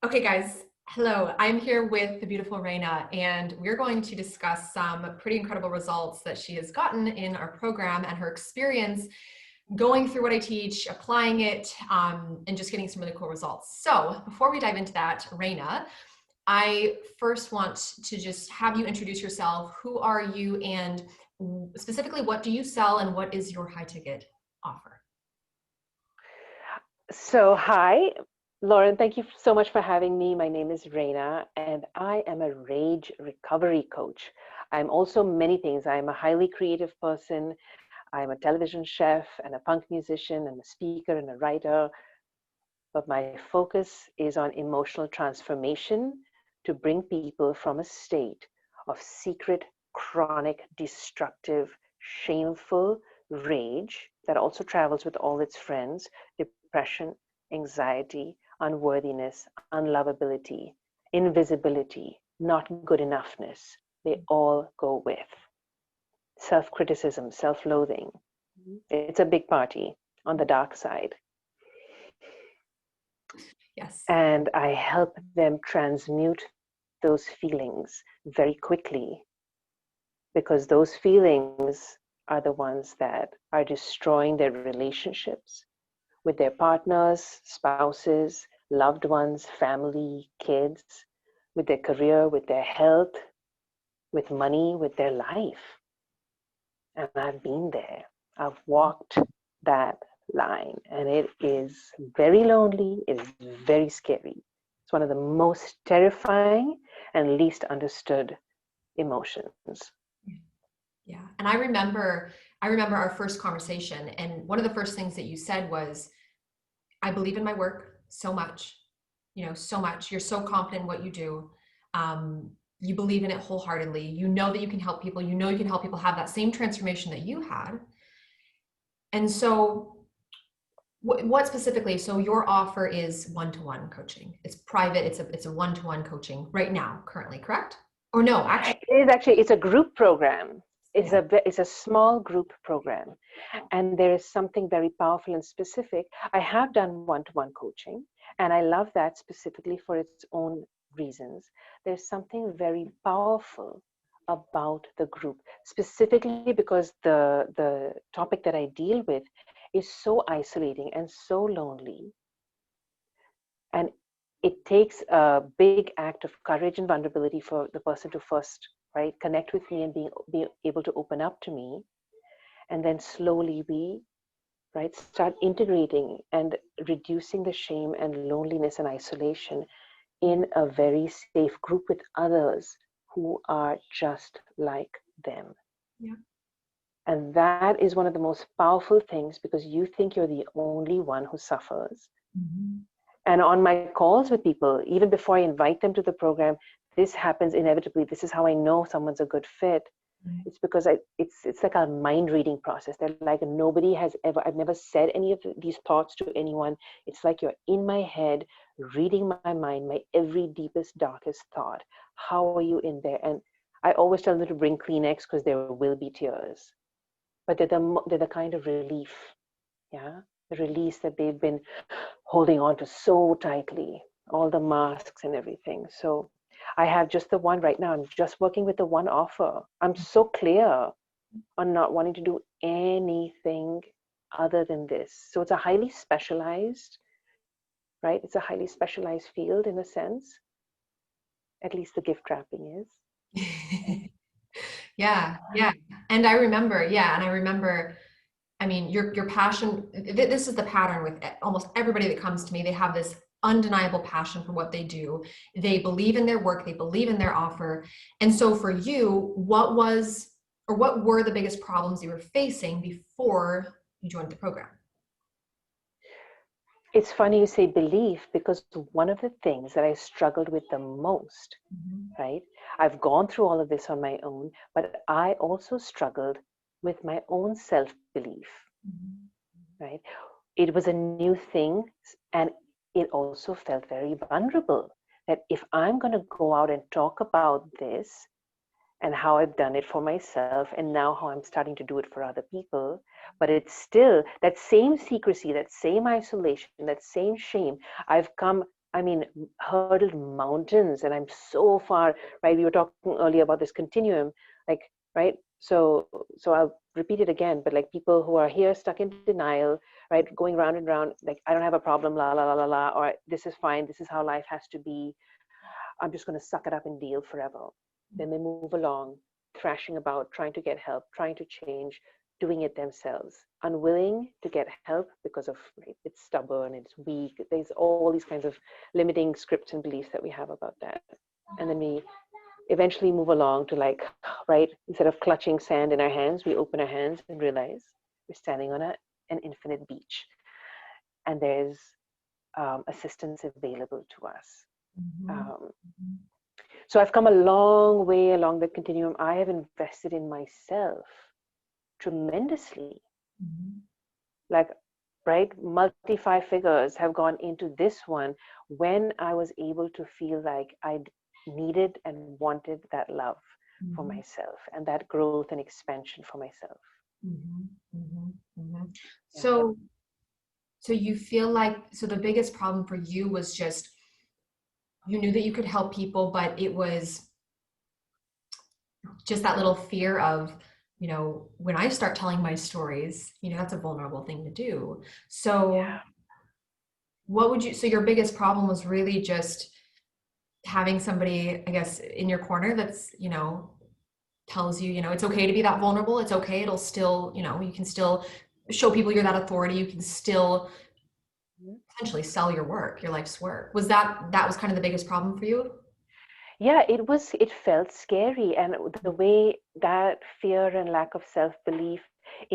Okay, guys. Hello. I'm here with the beautiful Rayna, and we're going to discuss some pretty incredible results that she has gotten in our program and her experience going through what I teach, applying it, and just getting some really cool results. So before we dive into that, Rayna, I first want to just have you introduce yourself. Who are you, and specifically, what do you sell, and what is your high ticket offer? So, hi, Lauren. Thank you so much for having me. My name is Rayna, and I am a rage recovery coach. I'm also many things. I'm a highly creative person. I'm a television chef and a punk musician and a speaker and a writer. But my focus is on emotional transformation to bring people from a state of secret, chronic, destructive, shameful rage that also travels with all its friends, depression, anxiety, unworthiness, unlovability, invisibility, not good enoughness. They all go with self criticism, self loathing. It's a big party on the dark side. Yes. And I help them transmute those feelings very quickly because those feelings are the ones that are destroying their relationships with their partners, spouses, loved ones, family, kids, with their career, with their health, with money, with their life. And I've been there. I've walked that line, and it is very lonely, it is very scary. It's one of the most terrifying and least understood emotions. Yeah. And I remember our first conversation, and one of the first things that you said was, I believe in my work so much, so much. You're so confident in what you do. You believe in it wholeheartedly. You know that you can help people. You know you can help people have that same transformation that you had. And so what specifically, so your offer is one-to-one coaching. It's private. It's a one-to-one coaching right now, currently, correct? Or no, actually, It's a group program. yeah. It's a small group program, and there is something very powerful and specific. I have done one-to-one coaching, and I love that specifically for its own reasons. There's something very powerful about the group, specifically because the topic that I deal with is so isolating and so lonely, and it takes a big act of courage and vulnerability for the person to first, right, connect with me and be able to open up to me, and then slowly we, right, start integrating and reducing the shame and loneliness and isolation in a very safe group with others who are just like them. Yeah. And that is one of the most powerful things, because you think you're the only one who suffers. Mhm. And on my calls with people, even before I invite them to the program, this happens inevitably. This is how I know someone's a good fit. Right. It's because it's like a mind reading process. They're like, nobody has ever, I've never said any of these thoughts to anyone. It's like you're in my head, reading my mind, my every deepest, darkest thought. How are you in there? And I always tell them to bring Kleenex because there will be tears. But they're the kind of relief, yeah? The release that they've been holding on to so tightly, all the masks and everything. So I have just the one right now. I'm just working with the one offer. I'm so clear on not wanting to do anything other than this. So it's a highly specialized, right? It's a highly specialized field in a sense. At least the gift wrapping is. Yeah, yeah. And I remember, yeah, and I remember, I mean, your passion, this is the pattern with almost everybody that comes to me. They have this undeniable passion for what they do. They believe in their work, they believe in their offer. And so for you, what were the biggest problems you were facing before you joined the program? It's funny you say belief, because one of the things that I struggled with the most, Mhm. right? I've gone through all of this on my own, but I also struggled with my own self belief, Mhm. right? It was a new thing, and it also felt very vulnerable. That if I'm going to go out and talk about this and how I've done it for myself, and now how I'm starting to do it for other people, but it's still that same secrecy, that same isolation, that same shame. I mean, hurdled mountains, and I'm so far, right? We were talking earlier about this continuum, like, right? So I'll repeat it again, but like people who are here stuck in denial, right? Going round and round, like, I don't have a problem, la, la, la, la, la, or this is fine, this is how life has to be. I'm just going to suck it up and deal forever. Then they move along, thrashing about, trying to get help, trying to change, doing it themselves, unwilling to get help because of, right, it's stubborn, it's weak. There's all these kinds of limiting scripts and beliefs that we have about that. And then we eventually move along to like, right, instead of clutching sand in our hands, we open our hands and realize we're standing on an infinite beach. And there's assistance available to us. Mhm. Um, Mhm. So I've come a long way along the continuum. I have invested in myself tremendously. Mhm. Like, right, multi five figures have gone into this one when I was able to feel like I needed and wanted that love for Mhm. myself and that growth and expansion for myself. Mhm. Mhm. Mhm. Yeah. So you feel like, so the biggest problem for you was just you knew that you could help people, but it was just that little fear of, when I start telling my stories, that's a vulnerable thing to do. So Yeah. what would you, so your biggest problem was really just having somebody, I guess, in your corner that's, tells you, it's okay to be that vulnerable. It's okay. It'll still, you can still show people you're that authority. You can still Mhm. potentially sell your work, your life's work. That was kind of the biggest problem for you? Yeah, it felt scary. And the way that fear and lack of self belief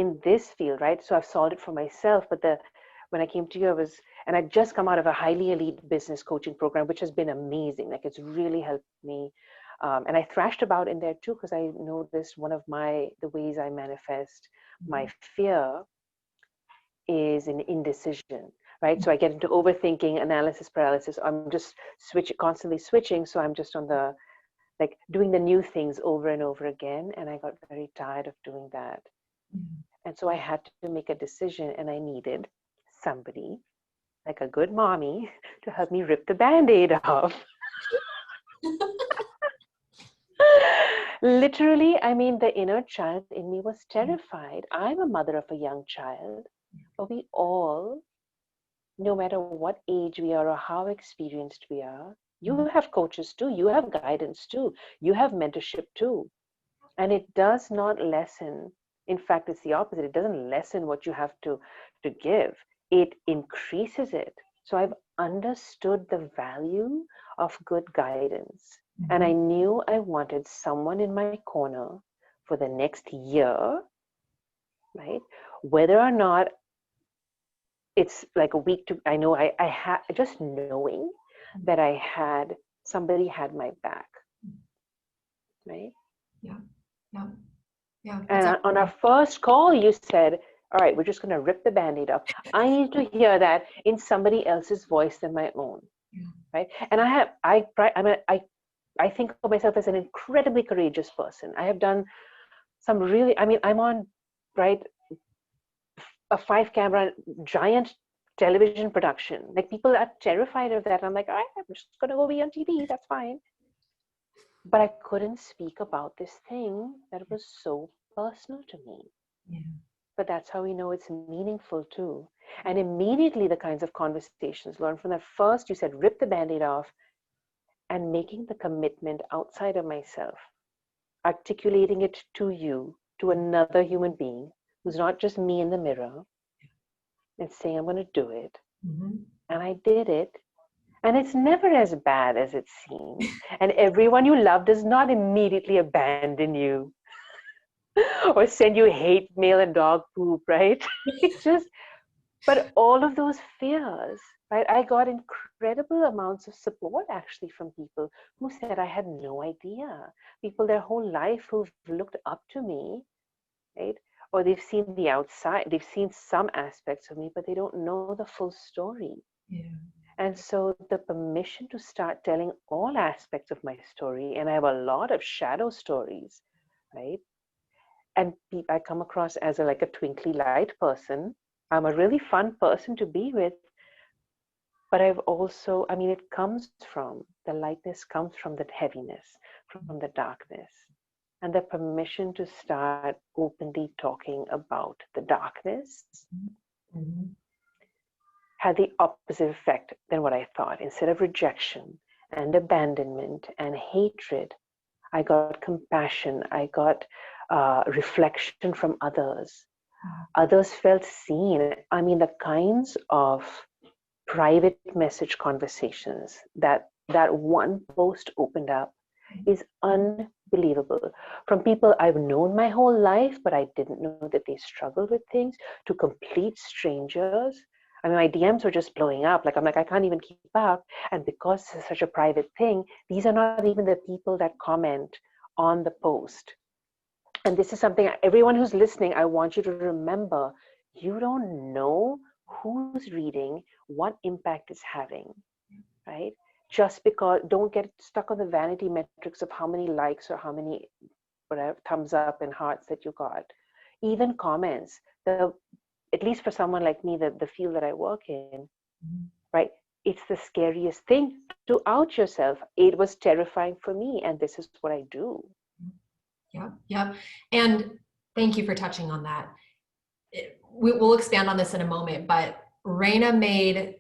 in this field, right? So I've solved it for myself. But when I came to you, and I'd just come out of a highly elite business coaching program, which has been amazing. Like, it's really helped me. And I thrashed about in there too, because I noticed one of the ways I manifest my fear is in indecision, right? So I get into overthinking, analysis paralysis. I'm just constantly switching. So I'm just on the, like, doing the new things over and over again. And I got very tired of doing that. And so I had to make a decision, and I needed somebody, like a good mommy, to help me rip the band-aid off. Literally, I mean, the inner child in me was terrified. I'm a mother of a young child, but we all, no matter what age we are or how experienced we are, you have coaches too, you have guidance too, you have mentorship too. And it does not lessen, in fact, it's the opposite. It doesn't lessen what you have to give, it increases it. So I've understood the value of good guidance. And I Mhm. knew I wanted someone in my corner for the next year, right? Whether or not it's like a week to, I know I had, just knowing that I had, somebody had my back, right? Yeah, yeah, yeah. That's And on our everything. first call, you said, all right, we're just going to rip the band-aid off. I need to hear that in somebody else's voice than my own, Yeah. right? And I think of myself as an incredibly courageous person. I have done some really, I mean, I'm on, right, a 5 camera giant television production. Like, people are terrified of that. I'm like, all right, I'm just going to go be on TV. That's fine. But I couldn't speak about this thing that was so personal to me. Yeah. But that's how we know it's meaningful too. And immediately the kinds of conversations learned from that. First, you said, rip the band-aid off, and making the commitment outside of myself, articulating it to you, to another human being who's not just me in the mirror, and saying, I'm going to do it. Mhm. And I did it. And it's never as bad as it seems. And everyone you love does not immediately abandon you or send you hate mail and dog poop, right? It just, but all of those fears, right? I got incredible amounts of support actually from people who said I had no idea. People their whole life who've looked up to me, right? Or they've seen the outside, they've seen some aspects of me, but they don't know the full story. Yeah. And so the permission to start telling all aspects of my story, and I have a lot of shadow stories, right? And I come across as like a twinkly light person. I'm a really fun person to be with, But I've also, I mean, it comes from the lightness, comes from the heaviness, from the darkness, and the permission to start openly talking about the darkness Mhm. had the opposite effect than what I thought. Instead of rejection and abandonment and hatred, I got compassion, I got reflection from others. Others felt seen. I mean, the kinds of private message conversations that one post opened up is unbelievable. From people I've known my whole life, but I didn't know that they struggled with things, to complete strangers. I mean, my DMs were just blowing up. Like, I'm like, I can't even keep up. And because it's such a private thing, these are not even the people that comment on the post. And this is something, everyone who's listening, I want you to remember, you don't know who's reading, what impact it's having, right? Just because, don't get stuck on the vanity metrics of how many likes or how many whatever thumbs up and hearts that you got. Even comments, at least for someone like me, the field that I work in, right? It's the scariest thing to out yourself. It was terrifying for me, and this is what I do. Yeah, yeah. And thank you for touching on that. We'll expand on this in a moment, but Rayna made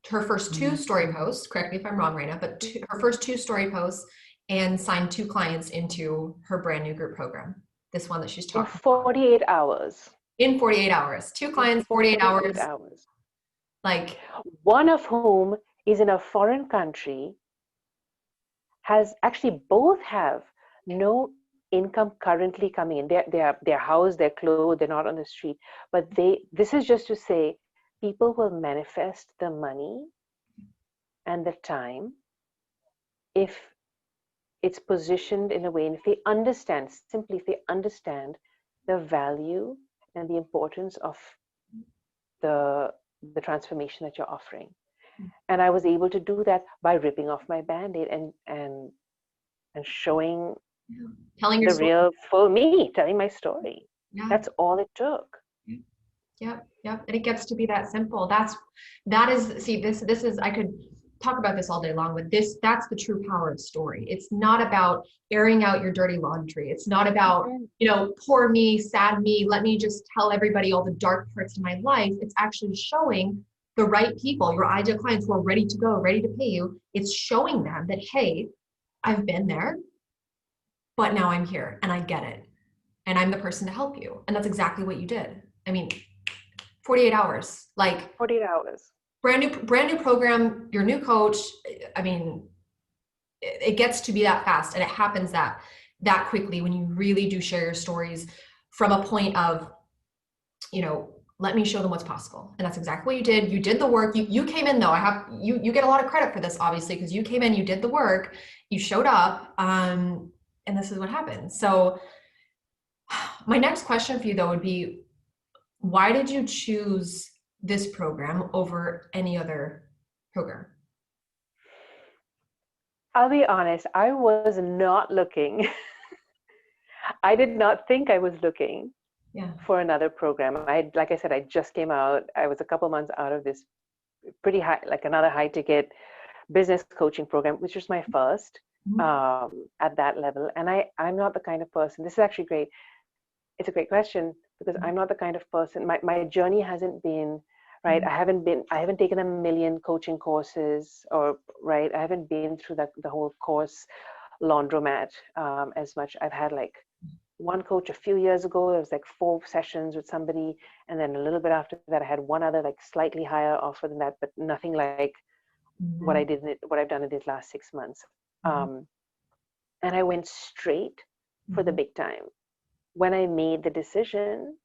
her first two story posts, correct me if I'm wrong, Rayna, but her first two story posts and signed two clients into her brand new group program. This one that she's In talking about. 48 hours. In 48 hours. Two In clients, 48 48 hours. hours. Like, One of whom is in a foreign country, has actually, both have no income currently coming in. They're housed, they're clothed, they're not on the street. But this is just to say, people will manifest the money and the time if it's positioned in a way, and if they understand, simply if they understand the value and the importance of the transformation that you're offering. And I was able to do that by ripping off my band-aid and showing telling your the story. real full me, telling my story. Yeah. That's all it took. Yep, yep. And it gets to be that simple. That is, see, this is, I could talk about this all day long with this. That's the true power of story. It's not about airing out your dirty laundry. It's not about, poor me, sad me, let me just tell everybody all the dark parts of my life. It's actually showing the right people, your ideal clients who are ready to go, ready to pay you. It's showing them that, hey, I've been there, but now I'm here and I get it. And I'm the person to help you. And that's exactly what you did. I mean, 48 hours, like 48 hours. brand new program, your new coach. I mean, it gets to be that fast, and it happens that quickly when you really do share your stories from a point of, let me show them what's possible. And that's exactly what you did. You did the work. You came in, though. You get a lot of credit for this, obviously, because you came in, you did the work, you showed up, and this is what happened. So my next question for you, though, would be, why did you choose this program over any other program? I'll be honest, I was not looking. I did not think I was looking Yeah. for another program. Like I said, I just came out. I was a couple months out of this pretty high, like another high ticket business coaching program, which was my first at that level. And I'm not the kind of person, this is actually great. It's a great question, because I'm not the kind of person, my journey hasn't been, right? I haven't taken a million coaching courses, or right, I haven't been through the whole course laundromat as much. I've had like one coach a few years ago. It was like 4 sessions with somebody, and then a little bit after that I had one other, like slightly higher offer than that, but nothing like what I've done in these last 6 months. And I went straight for the big time. When I made the decision,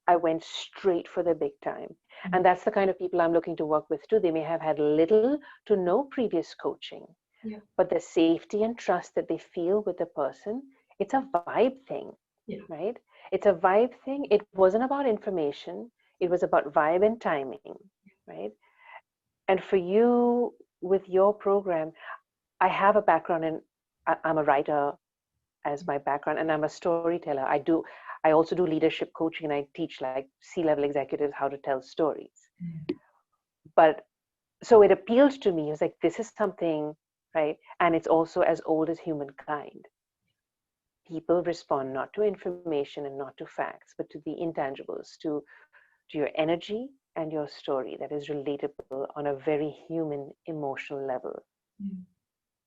I went straight for the big time. And that's the kind of people I'm looking to work with too. They may have had little to no previous coaching, but the safety and trust that they feel with the person, it's a vibe thing, right? It's a vibe thing. It wasn't about information. It was about vibe and timing, right? And for you, with your program, I have a background in, I'm a writer as my background, and I'm a storyteller. I also do leadership coaching, and I teach like C-level executives how to tell stories. But so it appealed to me. It was like, this is something, right? And it's also as old as humankind. People respond not to information and not to facts, but to the intangibles, to your energy and your story that is relatable on a very human emotional level, Yeah.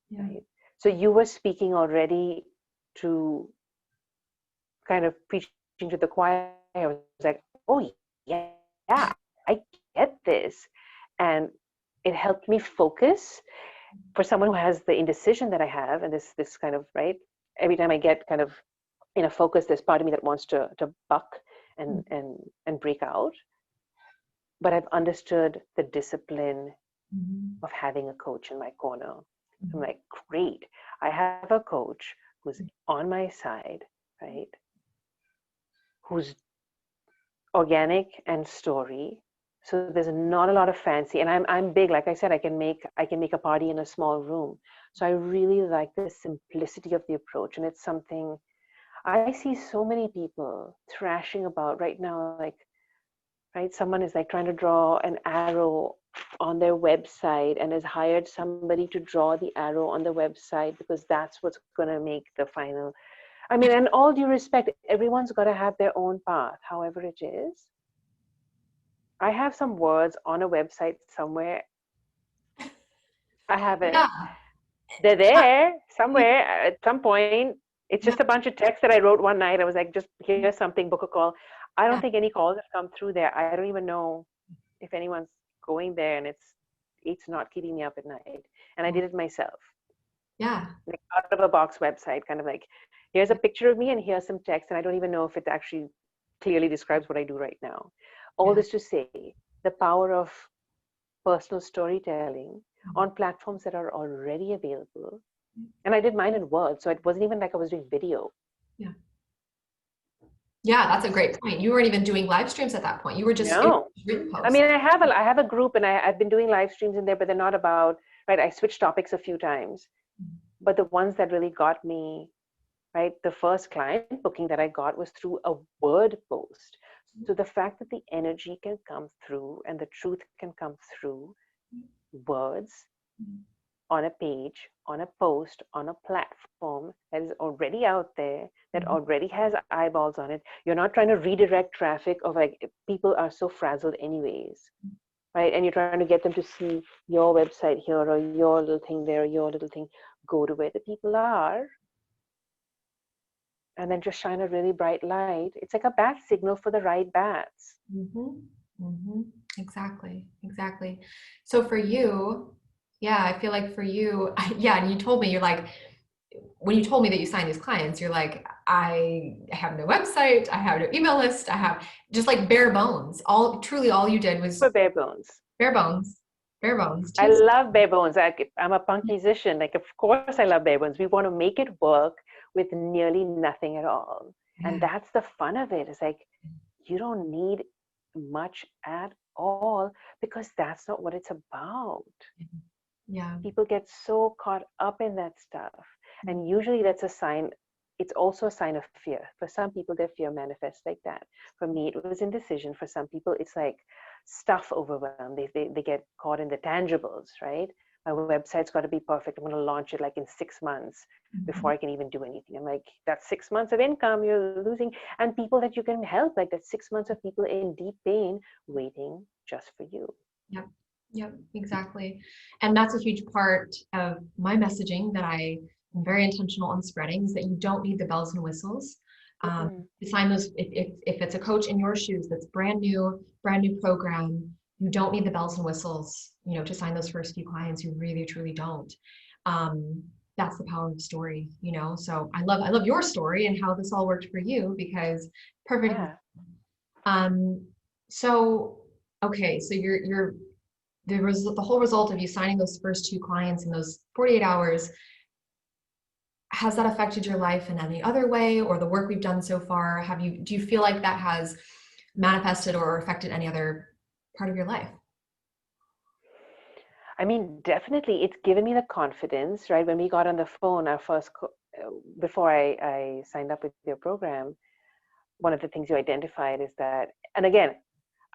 Yeah. right? So you were speaking already to kind of preaching to the choir. I was like, oh yeah, I get this. And it helped me focus for someone who has the indecision that I have, and this kind of, right, every time I get kind of in a focus, there's part of me that wants to buck and break out. But I've understood the discipline Mhm. of having a coach in my corner. I'm Mhm. like, great, I have a coach who's on my side, right? Who's organic and story. So there's not a lot of fancy, and I'm big. Like I said, I can make a party in a small room. So I really like the simplicity of the approach, and it's something I see so many people thrashing about right now. Like, right, someone is like trying to draw an arrow on their website and has hired somebody to draw the arrow on the website because that's what's going to make the final. I mean, and all due respect, everyone's got to have their own path, however it is. I have some words on a website somewhere. I have it. Yeah. They're there somewhere at some point. It's Yeah. just a bunch of text that I wrote one night. I was like, just here's something, book a call. I don't Yeah. think any calls have come through there. I don't even know if anyone's going there, and it's not keeping me up at night. And I did it myself, Yeah. like out of a box website, kind of like, here's a picture of me and here's some text, and I don't even know if it actually clearly describes what I do right now. All Yeah. this to say, the power of personal storytelling on platforms that are already available. And I did mine in Word, so it wasn't even like I was doing video. Yeah. Yeah, that's a great point. You weren't even doing live streams at that point. You were just, it was No, written I mean, posts. I have a group, and I've been doing live streams in there, but they're not about, right. I switched topics a few times, but the ones that really got me, right, the first client booking that I got was through a Word post. So the fact that the energy can come through and the truth can come through words on a page, on a post, on a platform that is already out there, that Mhm. already has eyeballs on it. You're not trying to redirect traffic, of like, people are so frazzled anyways, right? And you're trying to get them to see your website here, or your little thing there, or your little thing. Go to where the people are, and then just shine a really bright light. It's like a bat signal for the right bats. Mhm. Mhm. Exactly. Exactly. So for you, yeah, I feel like for you, yeah, and you told me you're like, when you told me that you signed these clients, you're like, I have no website, I have no email list, I have just like bare bones. All truly all you did For was bare bones. bare bones, bare bones. I Just love bare bones. I'm a punk musician. Like, of course, I love bare bones. We want to make it work with nearly nothing at all. yeah, And that's the fun of it. It's like, you don't need much at all, because that's not what it's about. yeah, People get so caught up in that stuff. And usually that's a sign, it's also a sign of fear. For some people, their fear manifests like that. For me, it was indecision. For some people, it's like stuff overwhelmed. They get caught in the tangibles, right? My website's got to be perfect. I'm going to launch it like in 6 months before mhm, I can even do anything. I'm like, that's 6 months of income you're losing. And people that you can help, like that's 6 months of people in deep pain waiting just for you. yep, yep, exactly. And that's a huge part of my messaging that I am very intentional on spreading is that you don't need the bells and whistles. Mm-mm. To sign those, if it's a coach in your shoes that's brand new program, you don't need the bells and whistles, you know, to sign those first few clients. You really, truly don't. Um, that's the power of the story, you know. So I love your story and how this all worked for you because perfect. Yeah. Um, so okay, so you're the whole result of you signing those first two clients in those 48 hours, has that affected your life in any other way or the work we've done so far? Do you feel like that has manifested or affected any other part of your life? I mean, definitely, it's given me the confidence, right? When we got on the phone, before I signed up with your program, one of the things you identified is that, and again,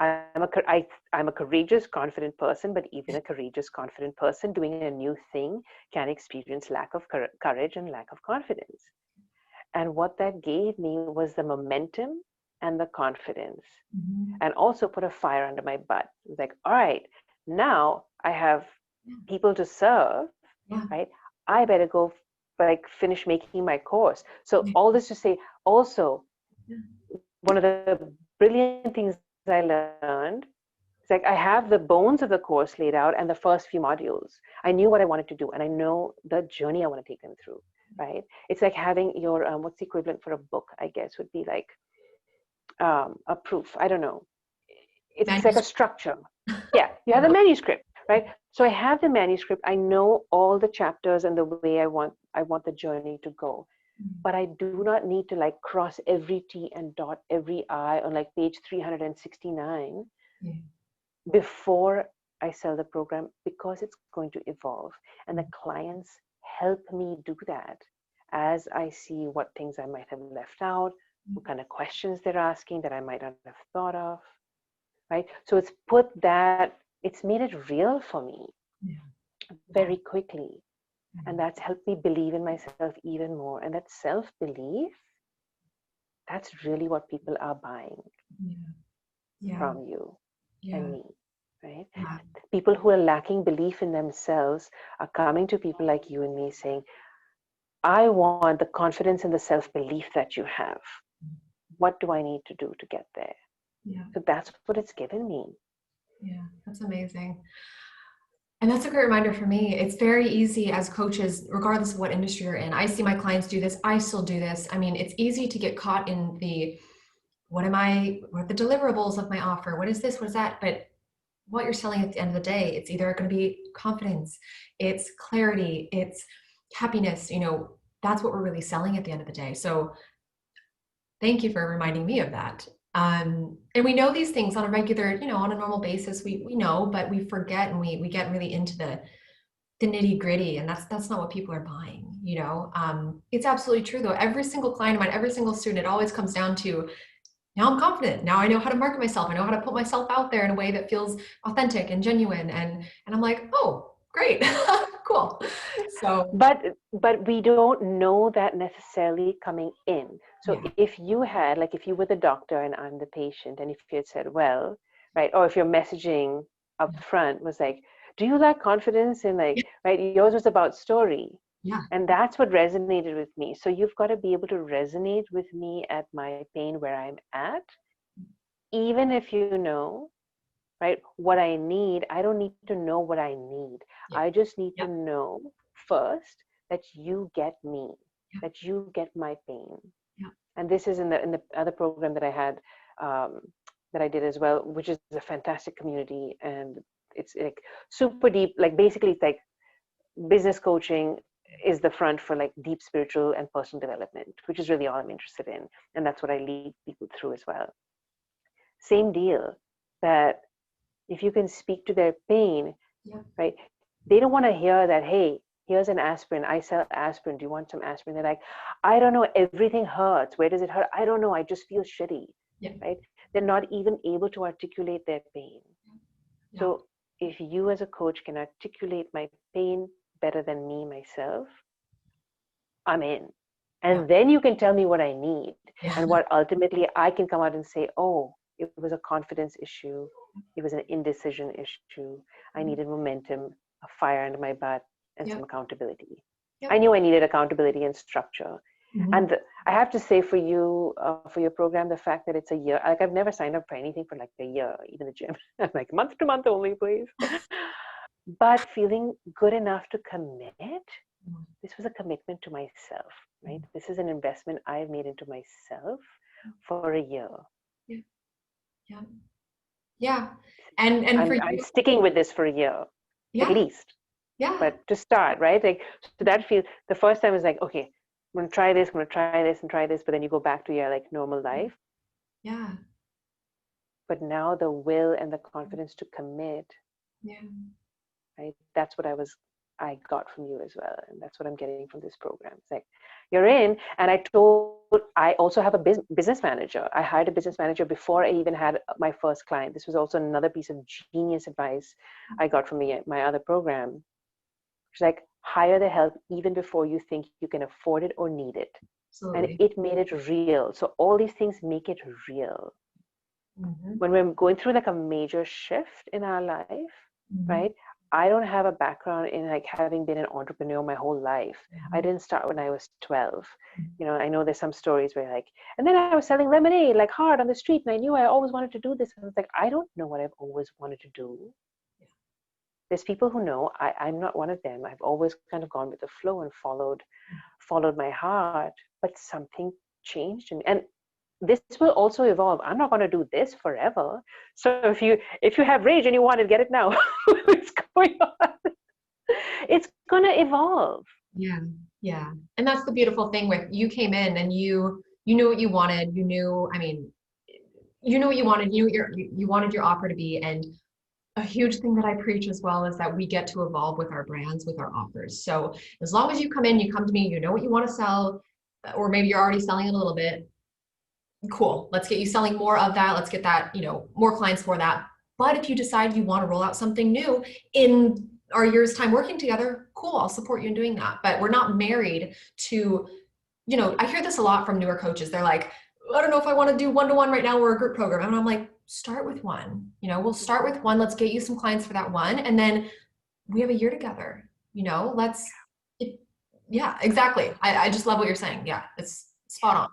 I'm a courageous, confident person, but even a courageous, confident person doing a new thing can experience lack of courage and lack of confidence. And what that gave me was the momentum and the confidence, Mhm. and also put a fire under my butt. It was like, all right, now I have Yeah. people to serve, Yeah. right? I better go like finish making my course. So Yeah. all this to say, also, Yeah. one of the brilliant things I learned, it's like I have the bones of the course laid out and the first few modules. I knew what I wanted to do and I know the journey I want to take them through, right? It's like having your, what's the equivalent for a book, I guess, would be like a proof. I don't know. It's like a Manuscript. structure. Yeah, you have Yeah. the manuscript, right? So I have the manuscript. I know all the chapters and the way I want the journey to go. Mm. But I do not need to like cross every T and dot every I on like page 369 Yeah. before I sell the program, because it's going to evolve. And the clients help me do that as I see what things I might have left out, what kind of questions they're asking that I might not have thought of, right? So it's made it real for me Yeah. very quickly. And Mhm. that's helped me believe in myself even more. And that self belief, that's really what people are buying Yeah. Yeah. from you and Yeah. me, right? Yeah. People who are lacking belief in themselves are coming to people like you and me saying, I want the confidence and the self belief that you have. What do I need to do to get there? Yeah. So that's what it's given me. Yeah. That's amazing. And that's a great reminder for me. It's very easy as coaches, regardless of what industry you're in. I see my clients do this. I still do this. I mean, it's easy to get caught in the what are the deliverables of my offer? What is this? What is that? But what you're selling at the end of the day, it's either going to be confidence, it's clarity, it's happiness. That's what we're really selling at the end of the day. So thank you for reminding me of that. And we know these things on a regular, on a normal basis. We know, but we forget, and we get really into the nitty gritty, and that's not what people are buying. It's absolutely true though. Every single client of mine, every single student, it always comes down to, now I'm confident. Now I know how to market myself. I know how to put myself out there in a way that feels authentic and genuine. And I'm like, oh, great, cool. So But we don't know that necessarily coming in. So yeah, if you were the doctor and I'm the patient, and if you had said, well, right, or if your messaging up front was like, do you lack confidence in, like, right, yours was about story. yeah, And that's what resonated with me. So you've got to be able to resonate with me at my pain where I'm at, even if you know, right, what I need. I don't need to know what I need. yeah, I just need to yeah, know first that you get me, yeah, that you get my pain. yeah, And this is in the other program that I had, um, that I did as well, which is a fantastic community, and it's like super deep. Like basically, it's like business coaching is the front for like deep spiritual and personal development, which is really all I'm interested in, and that's what I lead people through as well. Same deal, that if you can speak to their pain, yeah, right? They don't want to hear that, hey, here's an aspirin. I sell aspirin. Do you want some aspirin? They're like, I don't know. Everything hurts. Where does it hurt? I don't know. I just feel shitty, yeah, right? They're not even able to articulate their pain. yeah, So if you as a coach can articulate my pain better than me myself, I'm in. yeah, And then you can tell me what I need, yeah, and what ultimately I can come out and say, oh, it was a confidence issue. It was an indecision issue. I needed momentum, a fire under my butt, and yeah, some accountability. yeah. I knew I needed accountability and structure. Mhm. And I have to say for your program, the fact that it's a year, like I've never signed up for anything for like a year, even the gym. I'm like month to month only, please. But feeling good enough to commit, this was a commitment to myself, right? This is an investment I've made into myself for a year. Yeah, yeah, yeah. And for I'm you, sticking with this for a year, at yeah, least. yeah, But to start, right? Like, so that feels, the first time was like, okay, I'm gonna try this, I'm gonna try this and try this, but then you go back to your like normal life. yeah, But now the will and the confidence to commit, yeah, right? That's what I got from you as well. And that's what I'm getting from this program. It's like, you're in. And I told I also have a business manager. I hired a business manager before I even had my first client. This was also another piece of genius advice I got from my other program. She's like, hire the help even before you think you can afford it or need it. And Absolutely. it made it real. So all these things make it real. Mm-hmm. When we're going through like a major shift in our life, Mm-hmm. right? I don't have a background in like having been an entrepreneur my whole life. I didn't start when I was 12. You know, I know there's some stories where like, and then I was selling lemonade like hard on the street, and I knew I always wanted to do this. And it's like, I don't know what I've always wanted to do. There's people who know. I'm not one of them. I've always kind of gone with the flow and followed my heart. But something changed in me. And this will also evolve. I'm not going to do this forever. So if you have rage and you want it, get it now. What's going on? It's going to evolve. Yeah. Yeah. And that's the beautiful thing with you came in and you knew what you wanted. You knew, I mean, you knew what you wanted. You knew what you wanted your offer to be. And a huge thing that I preach as well is that we get to evolve with our brands, with our offers. So as long as you come in, you come to me, you know what you want to sell, or maybe you're already selling it a little bit. Cool. Let's get you selling more of that. Let's get that, more clients for that. But if you decide you want to roll out something new in our year's time working together, cool. I'll support you in doing that. But we're not married to, I hear this a lot from newer coaches. They're like, I don't know if I want to do one-to-one right now or a group program. And I'm like, start with one. We'll start with one. Let's get you some clients for that one. And then we have a year together. Yeah, exactly. I just love what you're saying. Yeah, it's spot on.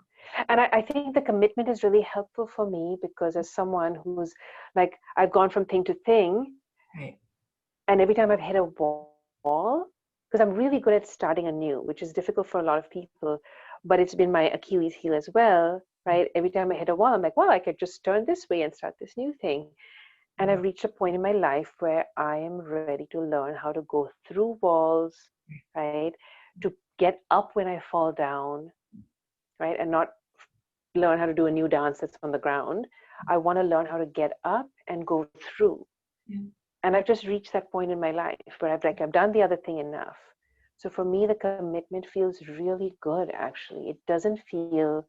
And I think the commitment is really helpful for me because as someone who's like, I've gone from thing to thing, Right. and every time I've hit a wall, because I'm really good at starting anew, which is difficult for a lot of people, but it's been my Achilles heel as well, right? Every time I hit a wall, I'm like, well, I could just turn this way and start this new thing. And I've reached a point in my life where I am ready to learn how to go through walls, right? To get up when I fall down, right? And not learn how to do a new dance that's on the ground. I want to learn how to get up and go through. Yeah. And I've just reached that point in my life where I've done the other thing enough. So for me, the commitment feels really good. Actually, it doesn't feel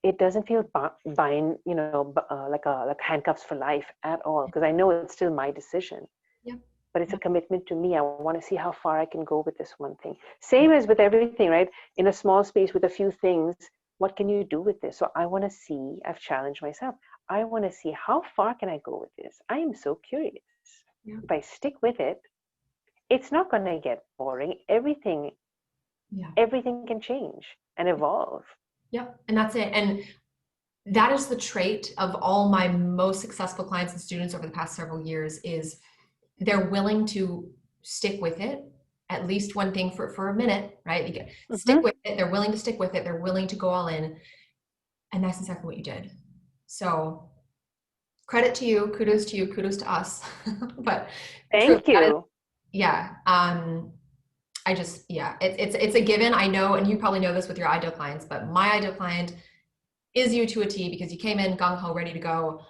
bind, like handcuffs for life at all. Because I know it's still my decision. Yeah. But it's a commitment to me. I want to see how far I can go with this one thing. Same as with everything, right? In a small space with a few things, what can you do with this? So I want to see. I've challenged myself. I want to see how far can I go with this. I am so curious. Yeah. If I stick with it, it's not going to get boring. Everything Yeah. can change and evolve. Yep. And that's it. And that is the trait of all my most successful clients and students over the past several years is they're willing to stick with it, at least one thing for a minute, right? You get stick Mm-hmm. with it. They're willing to stick with it. They're willing to go all in. And that's exactly what you did. So credit to you, kudos to you, kudos to us. But truly, Thank that is, you. yeah. It's a given. I know, and you probably know this with your ideal clients, but my ideal client is you to a T because you came in gung ho, ready to go.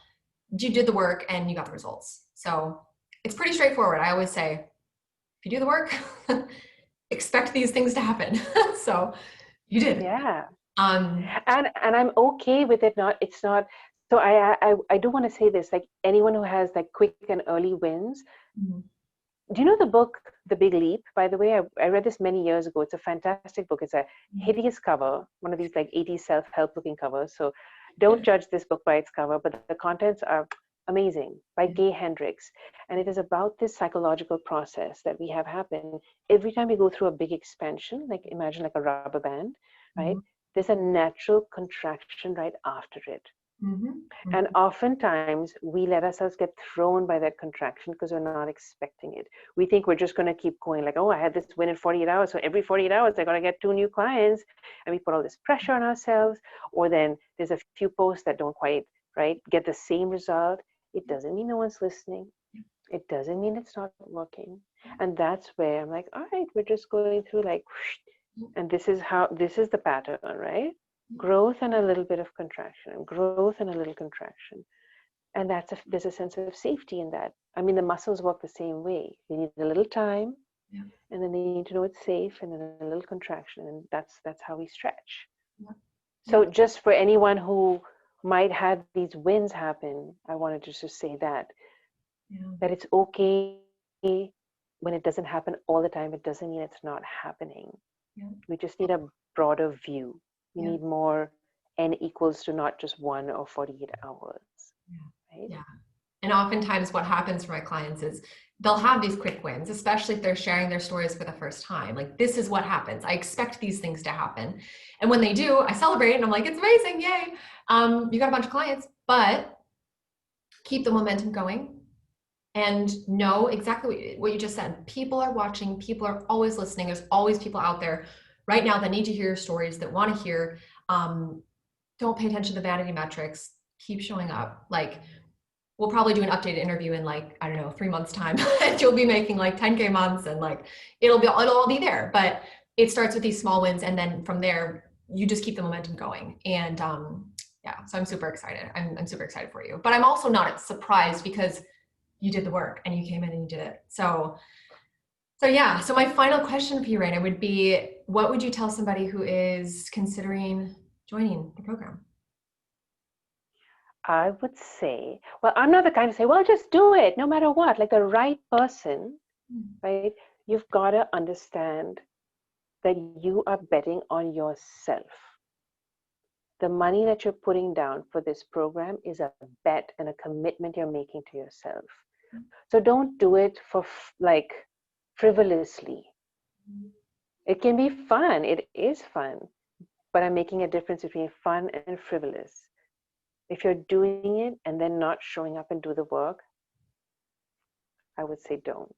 You did the work and you got the results. So it's pretty straightforward. I always say, if you do the work, expect these things to happen. So you did. Yeah. Um, And I'm okay with it. Not it's not. So I do want to say this. Like anyone who has like quick and early wins. mhm. Do you know the book The Big Leap? By the way, I read this many years ago. It's a fantastic book. It's a hideous cover, one of these like 80s self-help looking covers. So don't judge this book by its cover, but the contents are amazing by Gay Hendricks. And it is about this psychological process that we have happen every time we go through a big expansion, like imagine like a rubber band, right? Mhm. There's a natural contraction right after it. Mhm. And Mhm. oftentimes we let ourselves get thrown by that contraction because we're not expecting it. We think we're just going to keep going, like, oh, I had this win in 48 hours. So every 48 hours, I got to get 2 new clients. And we put all this pressure on ourselves. Or then there's a few posts that don't quite, right, get the same result. It doesn't mean no one's listening. It doesn't mean it's not working. And that's where I'm like, all right, we're just going through like, and this is the pattern, right? Growth and a little bit of contraction, and growth and a little contraction. And there's a sense of safety in that. I mean, the muscles work the same way. They need a little time, Yeah. and then they need to know it's safe, and then a little contraction, and that's how we stretch. Yeah. So just for anyone who might have these wins happen, I wanted to just say that it's okay when it doesn't happen all the time. It doesn't mean it's not happening. Yeah. We just need a broader view. We Yeah. need more n equals to not just 1 or 48 hours, Yeah. right? Yeah. And oftentimes what happens for my clients is they'll have these quick wins, especially if they're sharing their stories for the first time. Like, this is what happens. I expect these things to happen. And when they do, I celebrate and I'm like, it's amazing. Yay. You got a bunch of clients, but keep the momentum going and know exactly what you just said. People are watching, people are always listening. There's always people out there right now that need to hear your stories, that want to hear. Don't pay attention to the vanity metrics. Keep showing up. Like, we'll probably do an updated interview in, like, I don't know, 3 months time. And you'll be making like 10K months, and like it'll all be there. But it starts with these small wins, and then from there you just keep the momentum going. And yeah, so I'm super excited. I'm super excited for you. But I'm also not surprised because you did the work and you came in and you did it. So yeah. So my final question for you, Rayna, would be, what would you tell somebody who is considering joining the program? I would say, well, I'm not the kind to say, well, just do it no matter what. Like the right person, right? You've got to understand that you are betting on yourself. The money that you're putting down for this program is a bet and a commitment you're making to yourself. So don't do it for like frivolously. It can be fun. It is fun. But I'm making a difference between fun and frivolous. If you're doing it and then not showing up and do the work, I would say don't.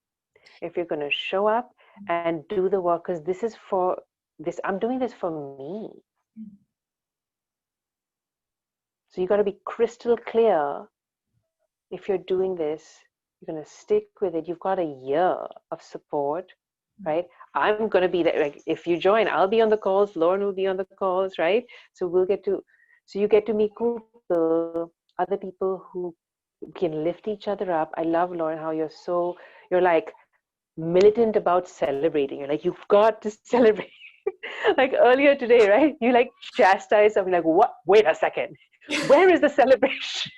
If you're going to show up and do the work, because this is for this, I'm doing this for me. So you got to be crystal clear. If you're doing this, you're going to stick with it. You've got a year of support, right? I'm going to be there. Like, if you join, I'll be on the calls. Lauren will be on the calls, right? So you get to meet cool people, other people who can lift each other up. I love, Lauren, how you're like militant about celebrating. You're like, you've got to celebrate. Like earlier today, right? You like chastise something like, what? Wait a second. Where is the celebration?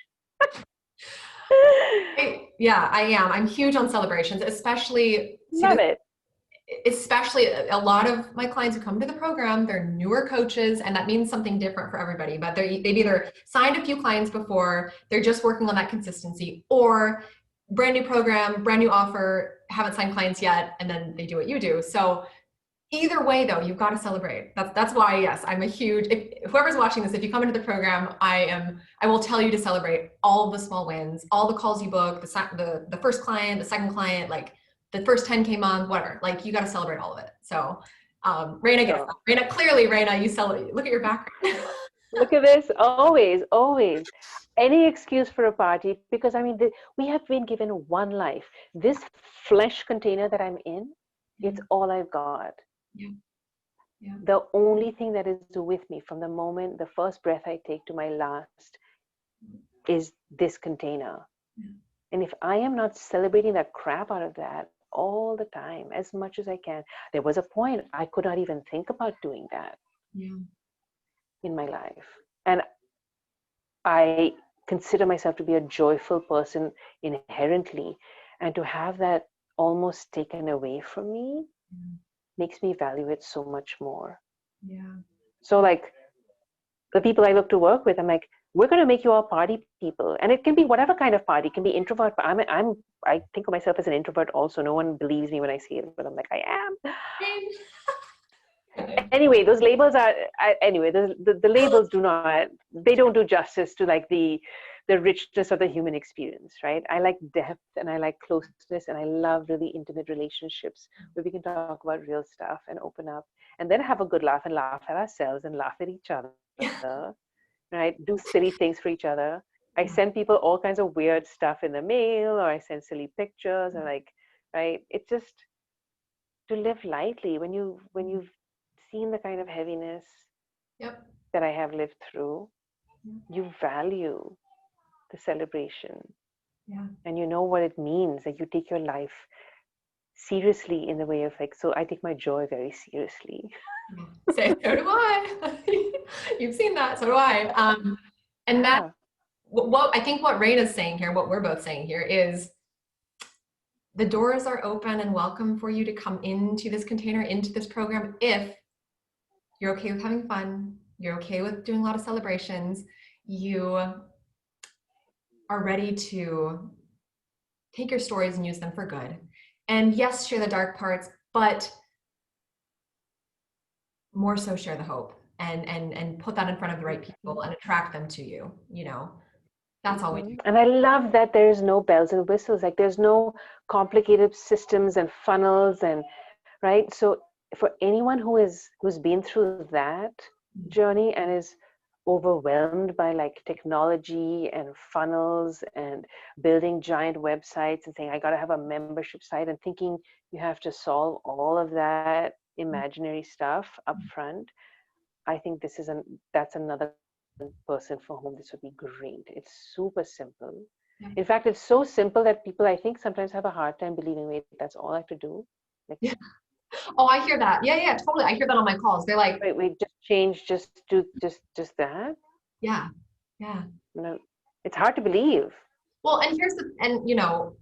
Yeah, I am. I'm huge on celebrations, especially, see Love this, it. especially a lot of my clients who come to the program, they're newer coaches, and that means something different for everybody. But they've either signed a few clients before, they're just working on that consistency, or brand new program, brand new offer, haven't signed clients yet, and then they do what you do. So either way, though, you've got to celebrate. That's why, yes, I'm a huge. If, whoever's watching this, if you come into the program, I will tell you to celebrate all the small wins, all the calls you book, the first client, the second client, like the first 10K month, whatever. Like, you got to celebrate all of it. So, Rayna gets So that. Rayna, clearly, Rayna, you celebrate. Look at your background. look at this. Always, always. Any excuse for a party, because I mean, we have been given one life. This flesh container that I'm in, it's all I've got. Yeah, yeah, The only thing that is with me from the moment, the first breath I take to my last, is this container. yeah, And if I am not celebrating the crap out of that all the time, as much as I can, there was a point I could not even think about doing that yeah, in my life. And I consider myself to be a joyful person inherently. And to have that almost taken away from me makes me value it so much more. yeah, So, like, the people I look to work with, I'm like, we're going to make you all party people. And it can be whatever kind of party. It can be introvert, but I think of myself as an introvert also. No one believes me when I say it, but I'm like, I am. yeah. Anyway, those labels are, anyway, the labels they don't do justice to like the richness of the human experience, right? I like depth and I like closeness and I love really intimate relationships where we can talk about real stuff and open up and then have a good laugh and laugh at ourselves and laugh at each other, right? Do silly things for each other. I send people all kinds of weird stuff in the mail, or I send silly pictures, or like, right? It's just to live lightly when you've seen the kind of heaviness Yep. that I have lived through. You value the celebration, Yeah. and you know what it means that you take your life seriously in the way of like, so I take my joy very seriously. Say, so do I. You've seen that, so do I. And that, Yeah. what I think what Rayna's saying here, what we're both saying here is the doors are open and welcome for you to come into this container, into this program, if you're okay with having fun, you're okay with doing a lot of celebrations, you are ready to take your stories and use them for good. And yes, share the dark parts, but more so share the hope and put that in front of the right people and attract them to you, you know. That's all we do. And I love that there's no bells and whistles, like there's no complicated systems and funnels and right. So for anyone who's been through that journey and is overwhelmed by like technology and funnels and building giant websites and saying I got to have a membership site and thinking you have to solve all of that imaginary stuff up front, I think that's another person for whom this would be great. It's super simple. Yeah. In fact, it's so simple that people I think sometimes have a hard time believing, wait, that's all I have to do. Like, Yeah. Oh, I hear that. Yeah, yeah, totally. I hear that on my calls. They're like, wait, just change, just do just that. yeah, yeah. You know, it's hard to believe. Well, and and you know,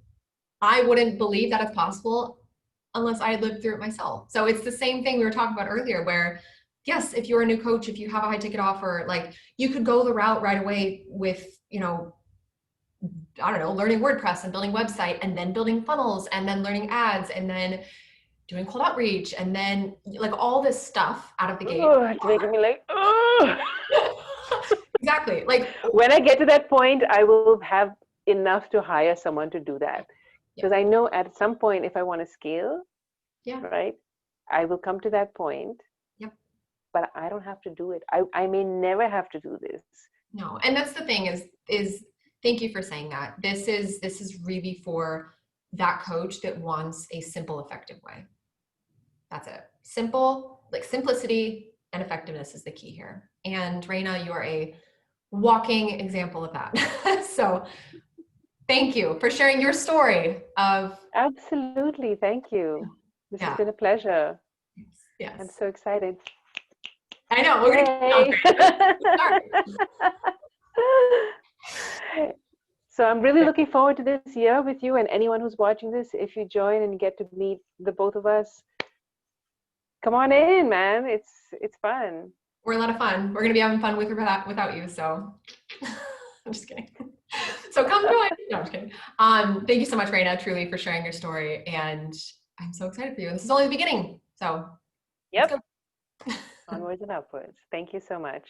I wouldn't believe that it's possible unless I had lived through it myself. So it's the same thing we were talking about earlier, where yes, if you're a new coach, if you have a high ticket offer, like you could go the route right away with, you know, I don't know, learning WordPress and building website and then building funnels and then learning ads and then doing cold outreach and then like all this stuff out of the gate. Oh, it's making me like, oh. Exactly. Like, When I get to that point, I will have enough to hire someone to do that. yeah, Because I know at some point, if I want to scale, yeah, right, I will come to that point, yep. but I don't have to do it. I may never have to do this. No, and that's the thing is thank you for saying that. This is really for that coach that wants a simple, effective way. That's it. Simple, like simplicity and effectiveness is the key here. And Rayna, you are a walking example of that. So thank you for sharing your story of, Absolutely. Thank you. This has yeah, been a pleasure. I'm yes. so excited. I know, we're gonna Yay. sorry. So I'm really looking forward to this year with you and anyone who's watching this. If you join and get to meet the both of us, come on in, man. It's fun. We're a lot of fun. We're gonna be having fun with or without you. So I'm just kidding. So come join. No, I'm just kidding. Thank you so much, Rayna, truly for sharing your story. And I'm so excited for you. This is only the beginning. So let's Yep. go. Onwards and upwards. Thank you so much.